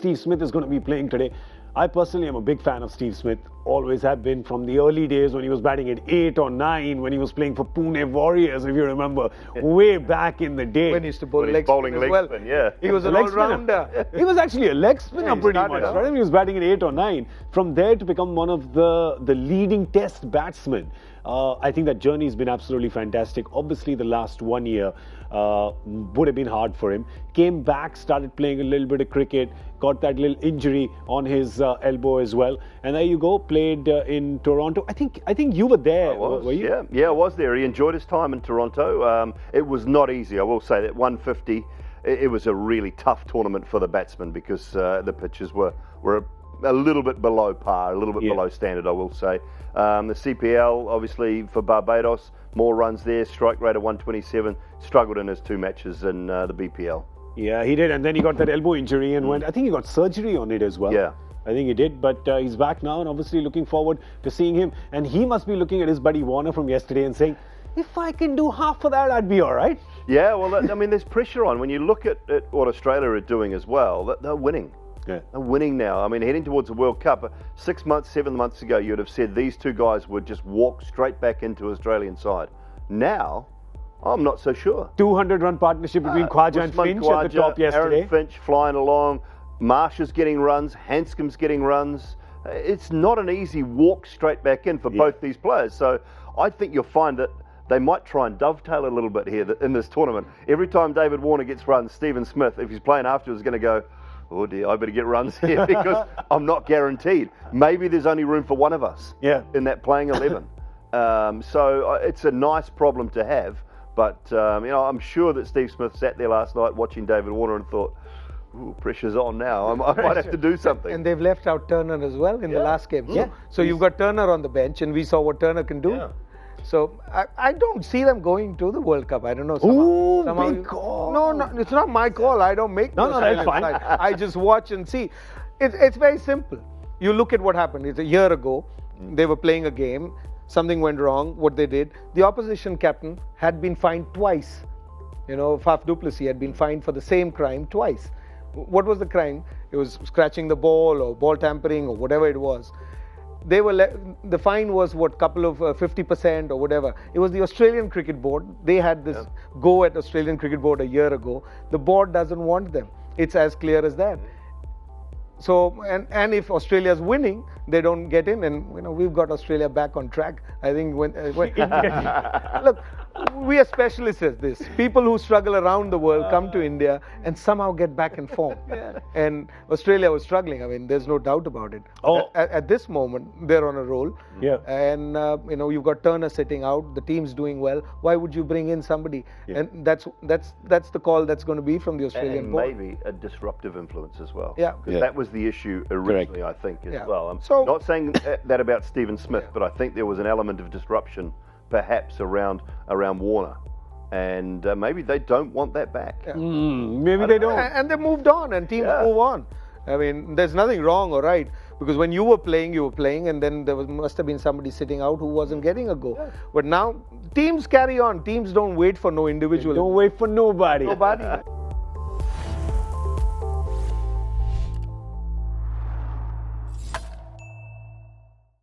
Steve Smith is going to be playing today. I personally am a big fan of Steve Smith. Always have been from the early days when he was batting at 8 or 9, when he was playing for Pune Warriors, if you remember, way back in the day. When he used to bowl leg bowling spin as leg well. spin, yeah. He was an all-rounder. He was actually a leg spinner he pretty started much. out. Right? He was batting at 8 or 9. From there to become one of the leading test batsmen. I think that journey has been absolutely fantastic. Obviously, the last 1 year would have been hard for him. Came back, started playing a little bit of cricket, got that little injury on his elbow as well. And there you go, played in Toronto. I think you were there. I was, were you? yeah, I was there. He enjoyed his time in Toronto. It was not easy, I will say that. 150, it was a really tough tournament for the batsmen because the pitches were a little bit below par, a little bit below standard, I will say. The CPL, obviously, for Barbados, more runs there, strike rate of 127, struggled in his 2 matches in the BPL. Yeah, he did, and then he got that elbow injury and went. I think he got surgery on it as well. Yeah. I think he did, but he's back now and obviously looking forward to seeing him. And he must be looking at his buddy Warner from yesterday and saying, if I can do half of that, I'd be all right. Yeah, well, I mean, there's pressure on. When you look at what Australia are doing as well, they're winning. Yeah. They're winning now. I mean, heading towards the World Cup, 6 months, 7 months ago, you'd have said these 2 guys would just walk straight back into Australian side. Now, I'm not so sure. 200-run partnership between Khwaja and Finch at the top yesterday. Aaron Finch flying along. Marsh is getting runs. Hanscom's getting runs. It's not an easy walk straight back in for both these players. So I think you'll find that they might try and dovetail a little bit here in this tournament. Every time David Warner gets runs, Stephen Smith, if he's playing afterwards, is going to go, oh dear, I better get runs here because I'm not guaranteed. Maybe there's only room for one of us in that playing 11. So it's a nice problem to have. But, I'm sure that Steve Smith sat there last night watching David Warner and thought, ooh, pressure's on now. I might have to do something. And they've left out Turner as well in the last game. So you've got Turner on the bench, and we saw what Turner can do. So I don't see them going to the World Cup. I don't know. Somehow big call. No, it's not my call. I don't make No, that's fine. I just watch and see. It's very simple. You look at what happened. It's a year ago. They were playing a game. Something went wrong. What they did, the opposition captain had been fined twice. Faf du Plessis had been fined for the same crime twice. What was the crime? It was scratching the ball or ball tampering or whatever it was. They were the fine was couple of 50% or whatever. It was the Australian Cricket Board. They had this go at Australian Cricket Board a year ago. The board doesn't want them. It's as clear as that. So and if Australia's winning, they don't get in, and we've got Australia back on track. I think when look, we are specialists at this. People who struggle around the world come to India and somehow get back in form. And Australia was struggling. I mean, there's no doubt about it. At this moment, they're on a roll. And you've got Turner sitting out. The team's doing well. Why would you bring in somebody? And that's the call that's going to be from the Australian board. Maybe a disruptive influence as well. Because that was the issue originally, I think, as well. I'm not saying that about Stephen Smith, but I think there was an element of disruption perhaps around Warner, and maybe they don't want that back. Maybe they don't. And they moved on, and teams move on. I mean, there's nothing wrong or right, because when you were playing, and then there must have been somebody sitting out who wasn't getting a go. But now teams carry on. Teams don't wait for no individual. Don't wait for nobody. Nobody.